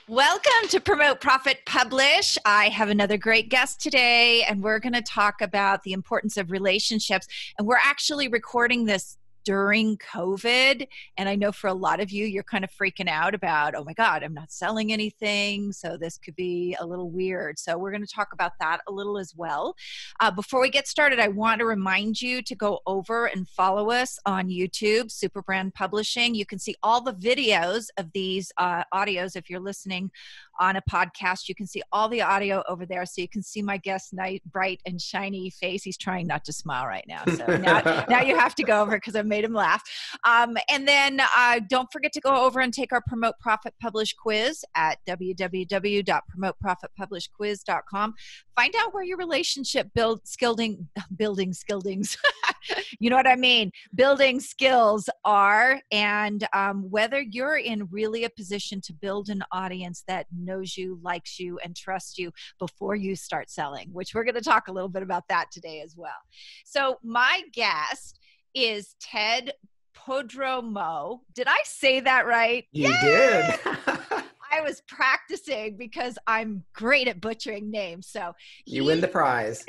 Welcome to Promote, Profit, Publish. I have another great guest today, and we're going to talk about the importance of relationships. And we're actually recording this during COVID. And I know for a lot of you, you're kind of freaking out about, oh my God, I'm not selling anything. So this could be a little weird. So we're going to talk about that a little as well. Before we get started, I want to remind you to go over and follow us on YouTube, Superbrand Publishing. You can see all the videos of these audios. If you're listening on a podcast, you can see all the audio over there. So you can see my guest's bright and shiny face. He's trying not to smile right now. So now you have to go over because I've made him laugh. And then don't forget to go over and take our Promote, Profit, Publish quiz at www.promoteprofitpublishquiz.com. Find out where your relationship building skills, you know what I mean? Building skills are, and whether you're in really a position to build an audience that knows you, likes you, and trusts you before you start selling, which we're going to talk a little bit about that today as well. So my guest is Ted Prodromou. Did I say that right? You did. I was practicing because I'm great at butchering names. So you win the prize.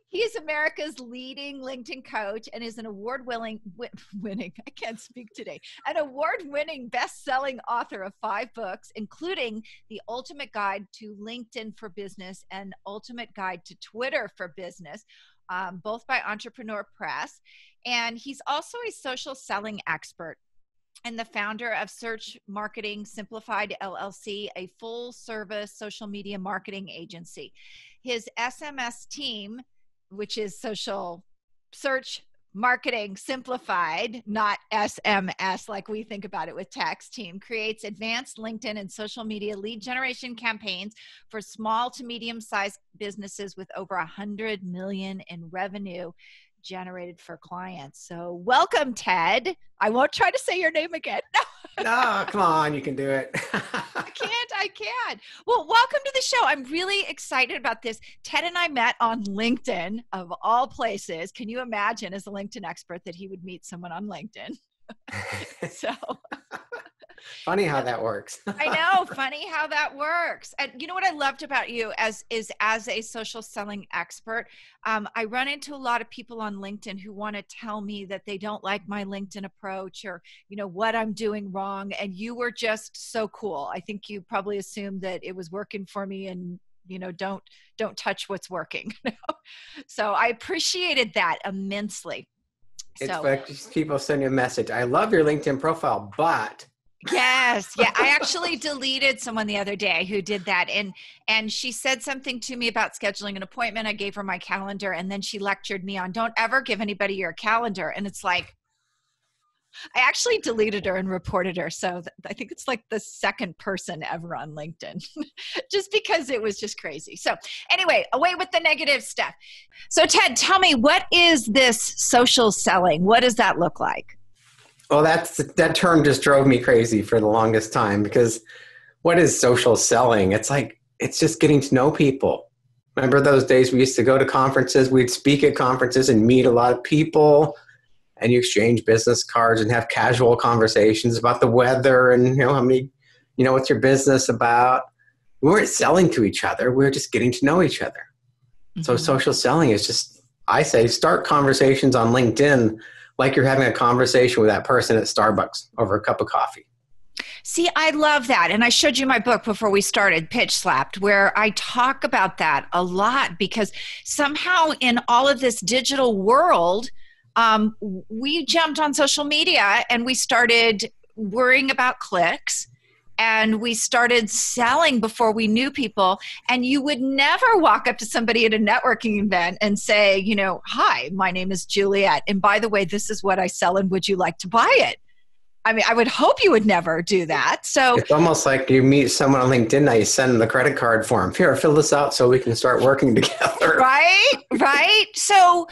He is America's leading LinkedIn coach and is an award-winning, I can't speak today, an award-winning best-selling author of 5 books, including The Ultimate Guide to LinkedIn for Business and Ultimate Guide to Twitter for Business, both by Entrepreneur Press. And he's also a social selling expert and the founder of Search Marketing Simplified LLC, a full-service social media marketing agency. His SMS team, which is Social Search Marketing Simplified, not SMS like we think about it with text team, creates advanced LinkedIn and social media lead generation campaigns for small to medium-sized businesses with over 100 million in revenue generated for clients. So welcome, Ted. I won't try to say your name again. No, come on, you can do it. I can't. Well, welcome to the show. I'm really excited about this. Ted and I met on LinkedIn, of all places. Can you imagine, as a LinkedIn expert, that he would meet someone on LinkedIn? So funny how that works. I know, funny how that works. And you know what I loved about you as a social selling expert? I run into a lot of people on LinkedIn who want to tell me that they don't like my LinkedIn approach or, what I'm doing wrong. And you were just so cool. I think you probably assumed that it was working for me and, don't touch what's working. So I appreciated that immensely. It's like people send you a message. I love your LinkedIn profile, but... Yes. Yeah. I actually deleted someone the other day who did that. And she said something to me about scheduling an appointment. I gave her my calendar and then she lectured me on don't ever give anybody your calendar. And it's like, I actually deleted her and reported her. So I think it's like the second person ever on LinkedIn, just because it was just crazy. So anyway, away with the negative stuff. So Ted, tell me, what is this social selling? What does that look like? Well, that term just drove me crazy for the longest time because what is social selling? It's just getting to know people. Remember those days we used to go to conferences, we'd speak at conferences and meet a lot of people and you exchange business cards and have casual conversations about the weather and how many, what's your business about? We weren't selling to each other. We were just getting to know each other. Mm-hmm. So social selling is just, I say, start conversations on LinkedIn like you're having a conversation with that person at Starbucks over a cup of coffee. See, I love that. And I showed you my book before we started, Pitch Slapped, where I talk about that a lot because somehow in all of this digital world, we jumped on social media and we started worrying about clicks. And we started selling before we knew people. And you would never walk up to somebody at a networking event and say, hi, my name is Juliet. And by the way, this is what I sell. And would you like to buy it? I mean, I would hope you would never do that. So it's almost like you meet someone on LinkedIn now, you send them the credit card form. Here, fill this out so we can start working together. Right. So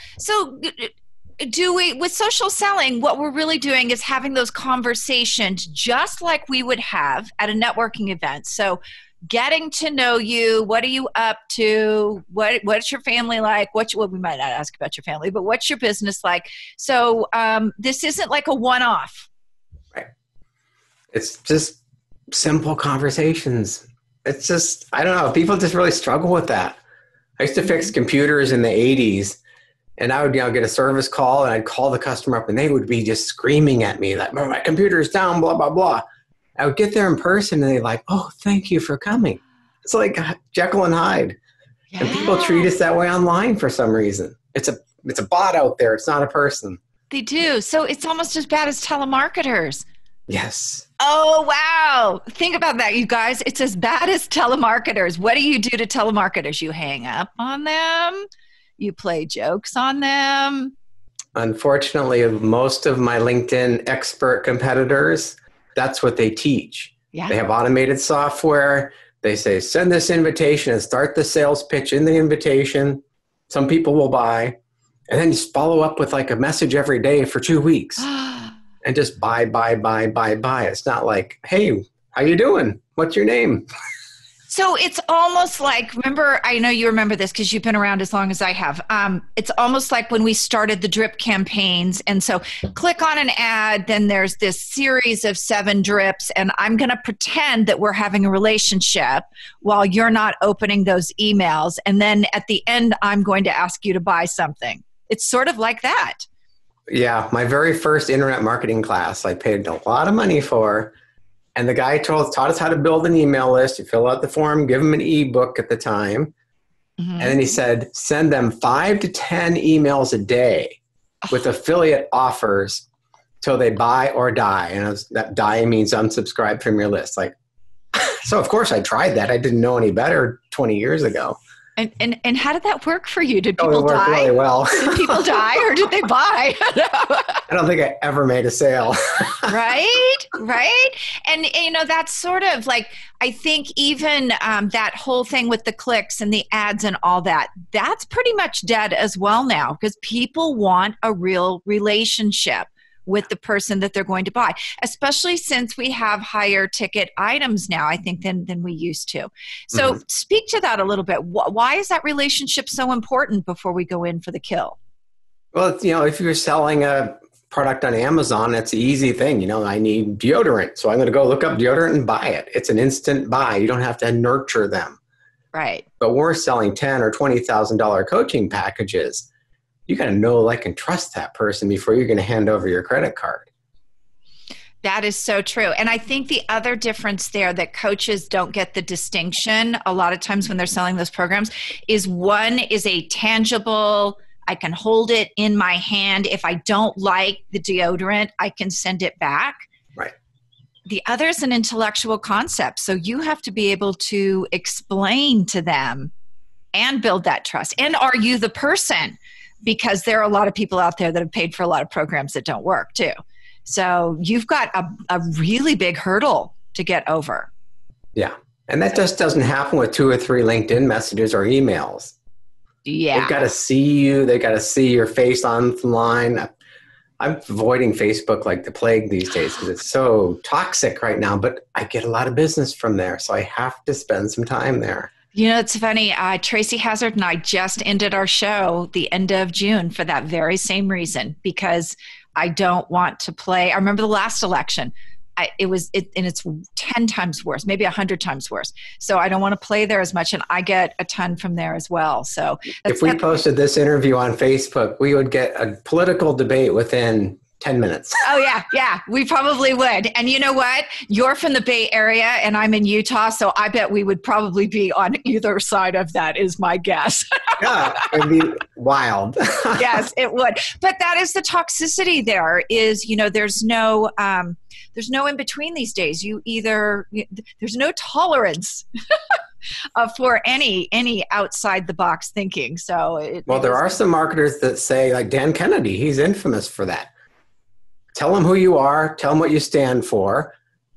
with social selling, what we're really doing is having those conversations just like we would have at a networking event. So getting to know you, what are you up to? What's your family like? Well, we might not ask about your family, but what's your business like? So this isn't like a one-off. Right. It's just simple conversations. It's just, I don't know. People just really struggle with that. I used to fix computers in the 80s, and I would, get a service call, and I'd call the customer up, and they would be just screaming at me like, "Oh, my computer's down, blah, blah, blah." I would get there in person, and they're like, "Oh, thank you for coming." It's like Jekyll and Hyde. Yeah. And people treat us that way online for some reason. It's a bot out there. It's not a person. They do. So it's almost as bad as telemarketers. Yes. Oh, wow. Think about that, you guys. It's as bad as telemarketers. What do you do to telemarketers? You hang up on them. You play jokes on them. Unfortunately, most of my LinkedIn expert competitors, that's what they teach. Yeah. They have automated software. They say, send this invitation and start the sales pitch in the invitation. Some people will buy. And then you follow up with like a message every day for 2 weeks. And just buy. It's not like, hey, how you doing? What's your name? So it's almost like, remember, I know you remember this because you've been around as long as I have. It's almost like when we started the drip campaigns. And so click on an ad, then there's this series of 7 drips, and I'm going to pretend that we're having a relationship while you're not opening those emails. And then at the end, I'm going to ask you to buy something. It's sort of like that. Yeah, my very first internet marketing class, I paid a lot of money for, and the guy taught us how to build an email list. You fill out the form, give them an ebook at the time, and then he said, send them 5 to 10 emails a day with affiliate offers till they buy or die. And that die means unsubscribe from your list. Like, so of course I tried that. I didn't know any better 20 years ago. And how did that work for you? Did people die? It worked really well. Did people die or did they buy? I don't think I ever made a sale. Right. And, that's sort of like, I think even that whole thing with the clicks and the ads and all that, that's pretty much dead as well now because people want a real relationship with the person that they're going to buy, especially since we have higher ticket items now, I think, than we used to. So speak to that a little bit. Why is that relationship so important before we go in for the kill? Well, if you're selling a product on Amazon, it's an easy thing. I need deodorant, so I'm going to go look up deodorant and buy it. It's an instant buy. You don't have to nurture them. Right. But we're selling $10,000 or $20,000 coaching packages. You got to know, like, and trust that person before you're going to hand over your credit card. That is so true. And I think the other difference there that coaches don't get the distinction a lot of times when they're selling those programs is one is a tangible, I can hold it in my hand. If I don't like the deodorant, I can send it back. Right. The other is an intellectual concept. So you have to be able to explain to them and build that trust. And are you the person? Because there are a lot of people out there that have paid for a lot of programs that don't work too. So you've got a really big hurdle to get over. Yeah. And that just doesn't happen with 2 or 3 LinkedIn messages or emails. Yeah. They've got to see you. They got to see your face online. I'm avoiding Facebook like the plague these days because it's so toxic right now, but I get a lot of business from there. So I have to spend some time there. It's funny. Tracy Hazard and I just ended our show the end of June for that very same reason, because I don't want to play. I remember the last election. And it's 10 times worse, maybe 100 times worse. So I don't want to play there as much. And I get a ton from there as well. So if we posted this interview on Facebook, we would get a political debate within 10 minutes. Oh, yeah, we probably would. And you know what? You're from the Bay Area and I'm in Utah, so I bet we would probably be on either side of that is my guess. Yeah, it would be wild. Yes, it would. But that is the toxicity there is, there's no in between these days. There's no tolerance for any outside the box thinking. So there are some marketers that say, like Dan Kennedy, he's infamous for that. Tell them who you are, tell them what you stand for,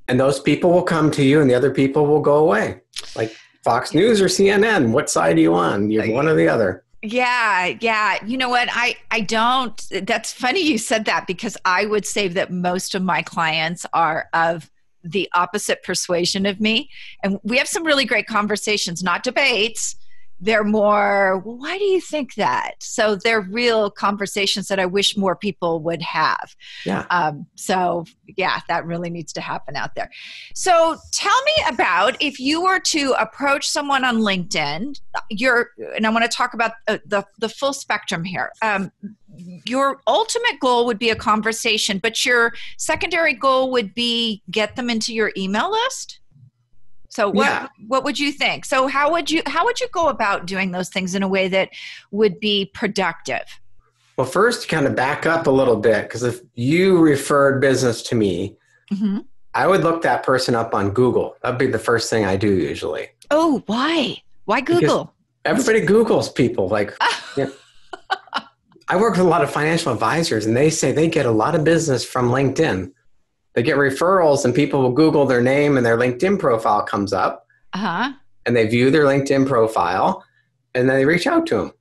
and those people will come to you and the other people will go away. Like Fox News or CNN, what side are you on? You're one or the other. Yeah. You know what? I don't, that's funny you said that because I would say that most of my clients are of the opposite persuasion of me. And we have some really great conversations, not debates, they're more, well, why do you think that? So they're real conversations that I wish more people would have. Yeah. So yeah, that really needs to happen out there. So tell me about if you were to approach someone on LinkedIn, and I want to talk about the full spectrum here. Your ultimate goal would be a conversation, but your secondary goal would be get them into your email list. So what would you think? So how would you go about doing those things in a way that would be productive? Well, first, kind of back up a little bit, because if you referred business to me, Mm-hmm. I would look that person up on Google. That'd be the first thing I do usually. Oh, why? Why Google? Because everybody Googles people. Like, I work with a lot of financial advisors, and they say they get a lot of business from LinkedIn. They get referrals, and people will Google their name, and their LinkedIn profile comes up. Uh-huh. And they view their LinkedIn profile, and then they reach out to them.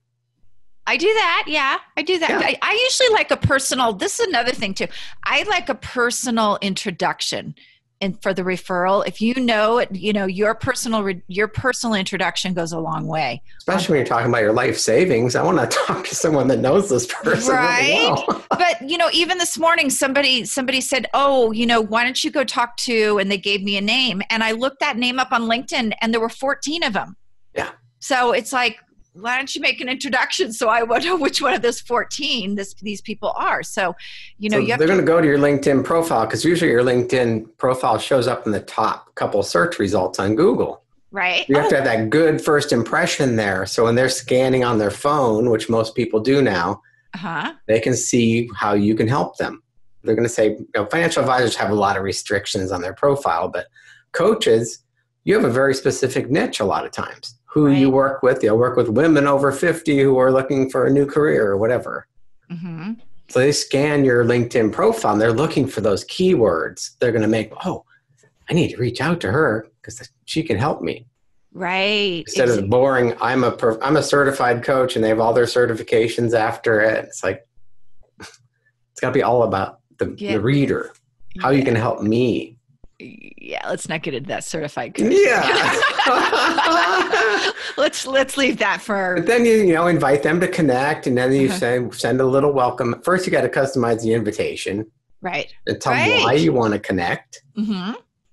I do that. Yeah, I do that. Yeah. I usually like a personal, this is another thing too. I like a personal introduction and for the referral. If you know it, your personal introduction goes a long way. Especially when you're talking about your life savings. I want to talk to someone that knows this person. Right. Really well. But, even this morning, somebody said, oh, why don't you go talk to, and they gave me a name. And I looked that name up on LinkedIn and there were 14 of them. Yeah. So it's like, why don't you make an introduction so I would know which one of those 14 these people are. So, they're going to go to your LinkedIn profile, because usually your LinkedIn profile shows up in the top couple search results on Google. Right. You have to have that good first impression there. So when they're scanning on their phone, which most people do now, they can see how you can help them. They're going to say, financial advisors have a lot of restrictions on their profile, but coaches, you have a very specific niche a lot of times. Who you work with. You'll work with women over 50 who are looking for a new career or whatever. Mm-hmm. So they scan your LinkedIn profile and they're looking for those keywords. They're going to make, I need to reach out to her because she can help me. Right. Instead of the boring, I'm a certified coach and they have all their certifications after it. It's like, it's got to be all about the reader, how you can help me. Yeah, let's not get into that certified coach. Yeah. let's leave that for. But then you invite them to connect, and then you send a little welcome. First, you got to customize the invitation, right? And tell them why you want to connect. Mm-hmm.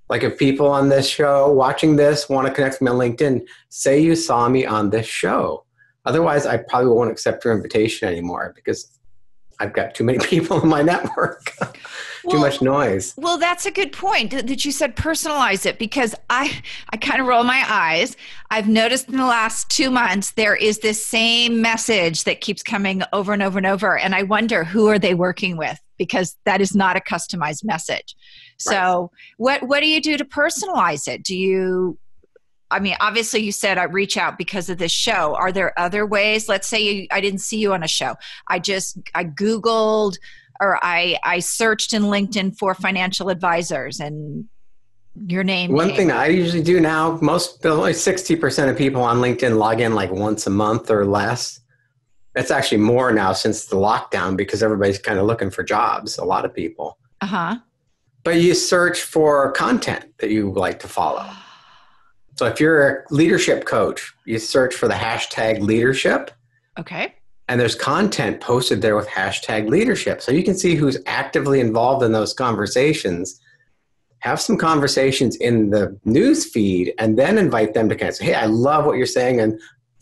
Like if people on this show watching this want to connect with me on LinkedIn, say you saw me on this show. Otherwise, I probably won't accept your invitation anymore because I've got too many people in my network. Too much noise. Well, that's a good point that you said personalize it, because I kind of roll my eyes. I've noticed in the last 2 months, there is this same message that keeps coming over and over and over. And I wonder, who are they working with? Because that is not a customized message. So what do you do to personalize it? Obviously you said I reach out because of this show. Are there other ways? Let's say I didn't see you on a show. I Googled or I searched in LinkedIn for financial advisors and your name. One thing I usually do now, only 60% of people on LinkedIn log in like once a month or less. That's actually more now since the lockdown because everybody's kind of looking for jobs, a lot of people. Uh-huh. But you search for content that you like to follow. So if you're a leadership coach, you search for the hashtag leadership. Okay. And there's content posted there with hashtag leadership. So you can see who's actively involved in those conversations. Have some conversations in the news feed and then invite them to connect. Say, hey, I love what you're saying and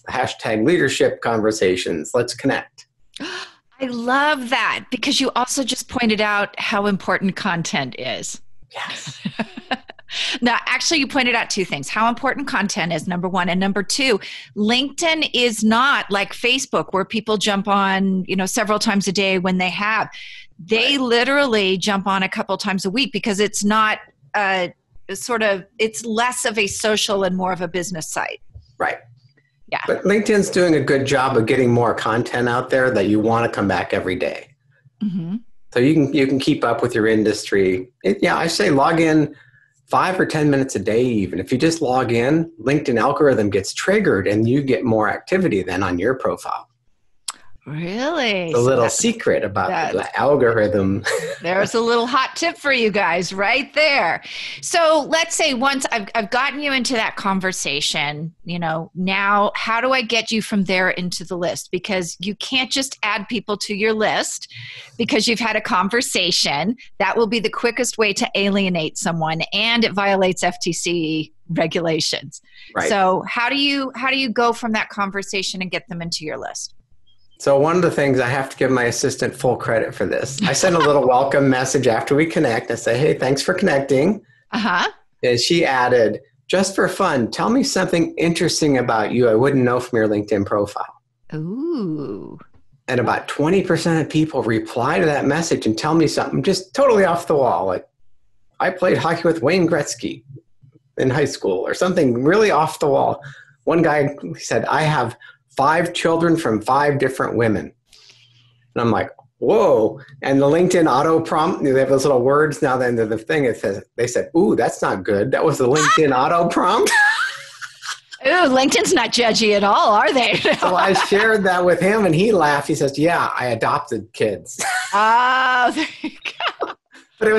hashtag leadership conversations. Let's connect. I love that because you also just pointed out how important content is. Yes. Now, actually, you pointed out 2 things. How important content is, number 1. And number 2, LinkedIn is not like Facebook where people jump on, several times a day when they have. They literally jump on a couple times a week because it's not it's less of a social and more of a business site. Right. Yeah. But LinkedIn's doing a good job of getting more content out there that you want to come back every day. Mm-hmm. So you can keep up with your industry. I say log in 5 or 10 minutes a day even. If you just log in, LinkedIn algorithm gets triggered and you get more activity then on your profile. Really? A So little secret about that's the algorithm. there's a little hot tip for you guys right there. So let's say once I've gotten you into that conversation, now how do I get you from there into the list? Because you can't just add people to your list because you've had a conversation. That will be the quickest way to alienate someone, and it violates FTC regulations. Right. So how do you go from that conversation and get them into your list? So one of the things, I have to give my assistant full credit for this. I send a little welcome message after we connect. I say, hey, thanks for connecting. Uh-huh. And she added, just for fun, tell me something interesting about you I wouldn't know from your LinkedIn profile. Ooh. And about 20% of people reply to that message and tell me something just totally off the wall. Like, I played hockey with Wayne Gretzky in high school, or something really off the wall. One guy said, I have 5 children from 5 different women. And I'm like, whoa. And the LinkedIn auto prompt, they have those little words now at the end of the thing. It says, they said, ooh, that's not good. That was the LinkedIn auto prompt. Ooh, LinkedIn's not judgy at all, are they? So I shared that with him and he laughed. He says, yeah, I adopted kids. Oh, there you go. But it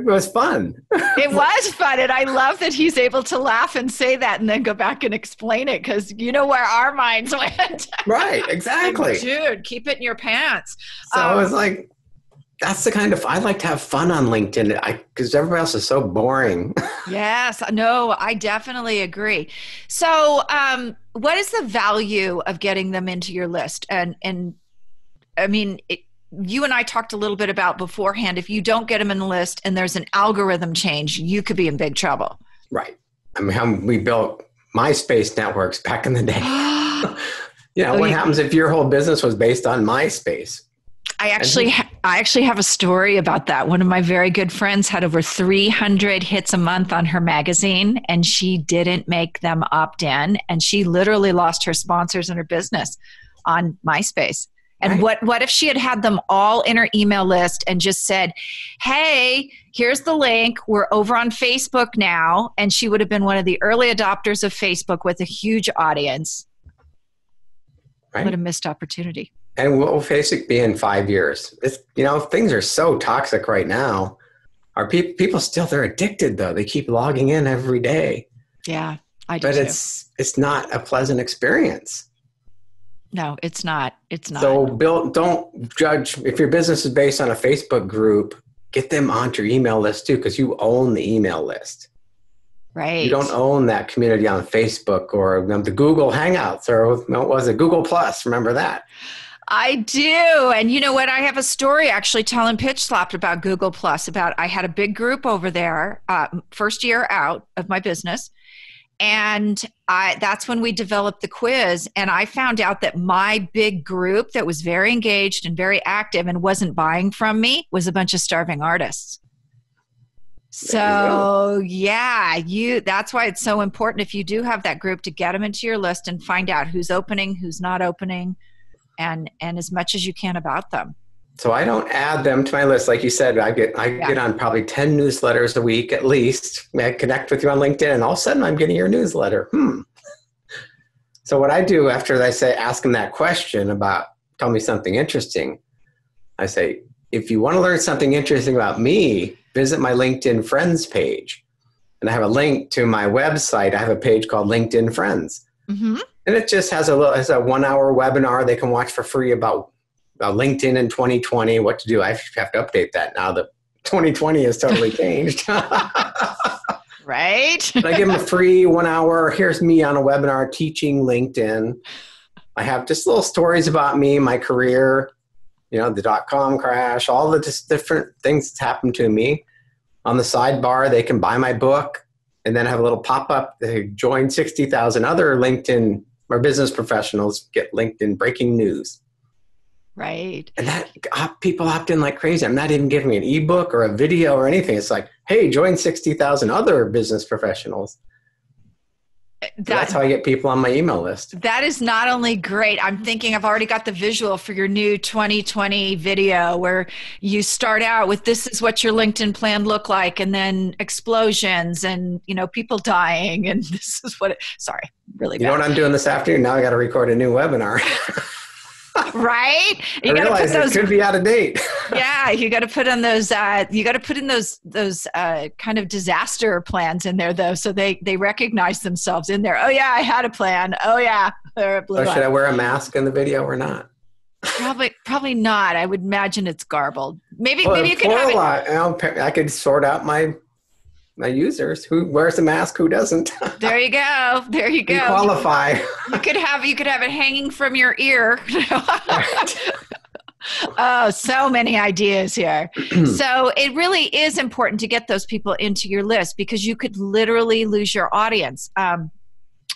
was fun. It was fun. And I love that he's able to laugh and say that and then go back and explain it, because you know where our minds went. Right, exactly. Dude, keep it in your pants. So I was like, that's the kind of, I like to have fun on LinkedIn because everybody else is so boring. Yes, no, I definitely agree. So what is the value of getting them into your list? And I mean, you and I talked a little bit about beforehand, if you don't get them in the list and there's an algorithm change, you could be in big trouble. Right. I mean, we built MySpace networks back in the day. What happens if your whole business was based on MySpace? I actually have a story about that. One of my very good friends had over 300 hits a month on her magazine, and she didn't make them opt in, and she literally lost her sponsors and her business on MySpace. And right. what if she had had them all in her email list and just said, hey, here's the link. We're over on Facebook now. And she would have been one of the early adopters of Facebook with a huge audience. Right. What a missed opportunity. And what will Facebook be in 5 years? Things are so toxic right now. Are people still, they're addicted though. They keep logging in every day. Yeah, I do. But too. it's not a pleasant experience. No, it's not. It's not. So don't judge. If your business is based on a Facebook group, get them onto your email list too, because you own the email list. Right. You don't own that community on Facebook or the Google Hangouts, or what was it, Google Plus? Remember that? I do. And you know what? I have a story actually telling Pitch Slapped about Google Plus. I had a big group over there, first year out of my business. And that's when we developed the quiz. And I found out that my big group that was very engaged and very active and wasn't buying from me was a bunch of starving artists. So that's why it's so important, if you do have that group, to get them into your list and find out who's opening, who's not opening, and as much as you can about them. So I don't add them to my list. Like you said, I get on probably 10 newsletters a week at least. I connect with you on LinkedIn and all of a sudden I'm getting your newsletter. So what I do after ask them that question about, tell me something interesting, I say, if you want to learn something interesting about me, visit my LinkedIn Friends page. And I have a link to my website. I have a page called LinkedIn Friends. Mm-hmm. And it just has a 1-hour webinar they can watch for free about LinkedIn in 2020, what to do. I have to update that now that 2020 has totally changed. Right. But I give them a free 1 hour. Here's me on a webinar teaching LinkedIn. I have just little stories about me, my career, the .com crash, all the just different things that's happened to me. On the sidebar, they can buy my book, and then have a little pop-up. They join 60,000 other LinkedIn or business professionals, get LinkedIn breaking news. Right. And that people opt in like crazy. I'm not even giving an ebook or a video or anything. It's like, hey, join 60,000 other business professionals. That's how I get people on my email list. That is not only great. I'm thinking I've already got the visual for your new 2020 video where you start out with, this is what your LinkedIn plan look like, and then explosions and, people dying. And this is what sorry, really bad. You know what I'm doing this afternoon? Now I got to record a new webinar. Right? I realize it could be out of date. Yeah, you got to put on those. You got to put in those kind of disaster plans in there, though, so they recognize themselves in there. Oh yeah, I had a plan. Oh yeah, So should I wear a mask in the video or not? Probably not. I would imagine it's garbled. Maybe you could have it. I could sort out my users. Who wears a mask? Who doesn't? There you go. There you go. You qualify. You could have it hanging from your ear. Oh, so many ideas here. So it really is important to get those people into your list because you could literally lose your audience.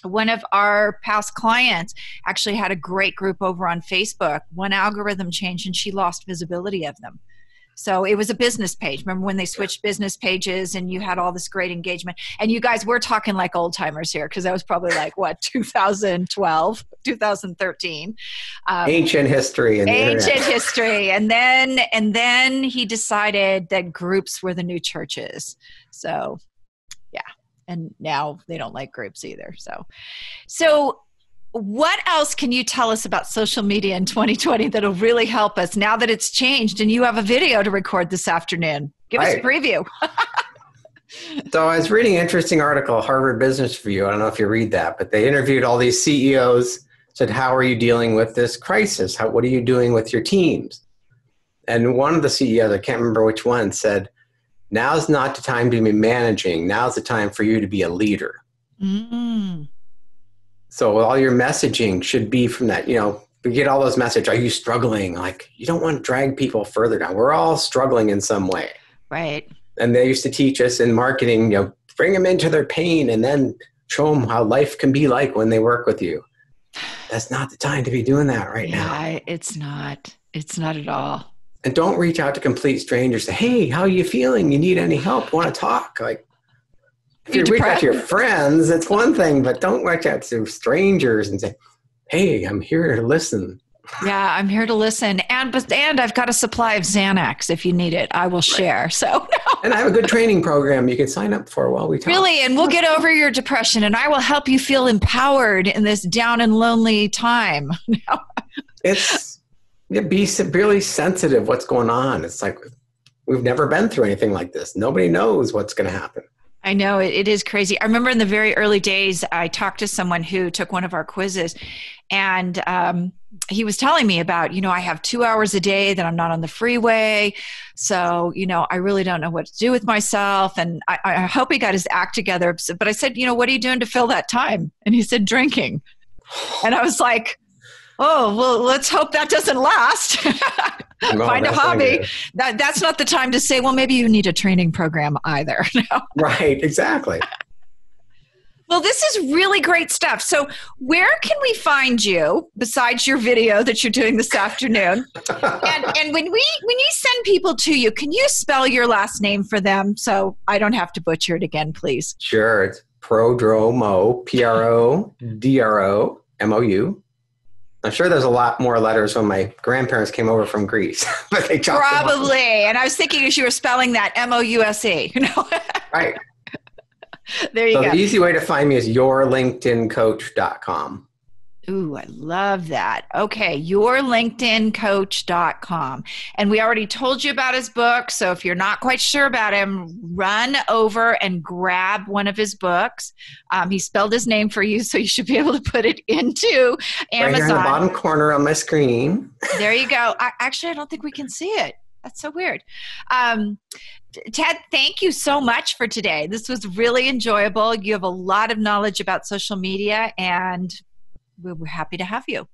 One of our past clients actually had a great group over on Facebook. One algorithm changed and she lost visibility of them. So it was a business page. Remember when they switched business pages and you had all this great engagement? And you guys were talking like old timers here because that was probably like, 2012, 2013. Ancient history. Ancient history. And then he decided that groups were the new churches. So, yeah. And now they don't like groups either. So what else can you tell us about social media in 2020 that'll really help us now that it's changed and you have a video to record this afternoon? Give us a preview. So I was reading an interesting article, Harvard Business Review. I don't know if you read that, but they interviewed all these CEOs, said, how are you dealing with this crisis? What are you doing with your teams? And one of the CEOs, I can't remember which one, said, now's not the time to be managing. Now's the time for you to be a leader. Mm. So all your messaging should be from that, we get all those messages. Are you struggling? Like, you don't want to drag people further down. We're all struggling in some way. Right. And they used to teach us in marketing, bring them into their pain and then show them how life can be like when they work with you. That's not the time to be doing that right now. Yeah, it's not. It's not at all. And don't reach out to complete strangers. Say, hey, how are you feeling? You need any help? Want to talk? Like, if you reach out to your friends, it's one thing, but don't reach out to strangers and say, hey, I'm here to listen. Yeah, I'm here to listen. And I've got a supply of Xanax if you need it. I will share. So, and I have a good training program you can sign up for while we talk. Really, and we'll get over your depression and I will help you feel empowered in this down and lonely time. Be really sensitive what's going on. It's like we've never been through anything like this. Nobody knows what's going to happen. I know it is crazy. I remember in the very early days, I talked to someone who took one of our quizzes and he was telling me about, I have 2 hours a day that I'm not on the freeway. So, I really don't know what to do with myself. And I hope he got his act together. But I said, what are you doing to fill that time? And he said, drinking. And I was like, oh, well, let's hope that doesn't last. No, find a hobby. That's not the time to say, well, maybe you need a training program either. No. Right, exactly. Well, this is really great stuff. So where can we find you besides your video that you're doing this afternoon? and when you send people to you, can you spell your last name for them so I don't have to butcher it again, please? Sure. It's Prodromou, Prodromou. I'm sure there's a lot more letters when my grandparents came over from Greece. But they probably. And I was thinking as you were spelling that, M-O-U-S-E. Right. There you go. The easy way to find me is yourlinkedincoach.com. Ooh, I love that. Okay, yourlinkedincoach.com. And we already told you about his book, so if you're not quite sure about him, run over and grab one of his books. He spelled his name for you, so you should be able to put it into Amazon. Right here in the bottom corner on my screen. There you go. I don't think we can see it. That's so weird. Ted, thank you so much for today. This was really enjoyable. You have a lot of knowledge about social media, and we're happy to have you.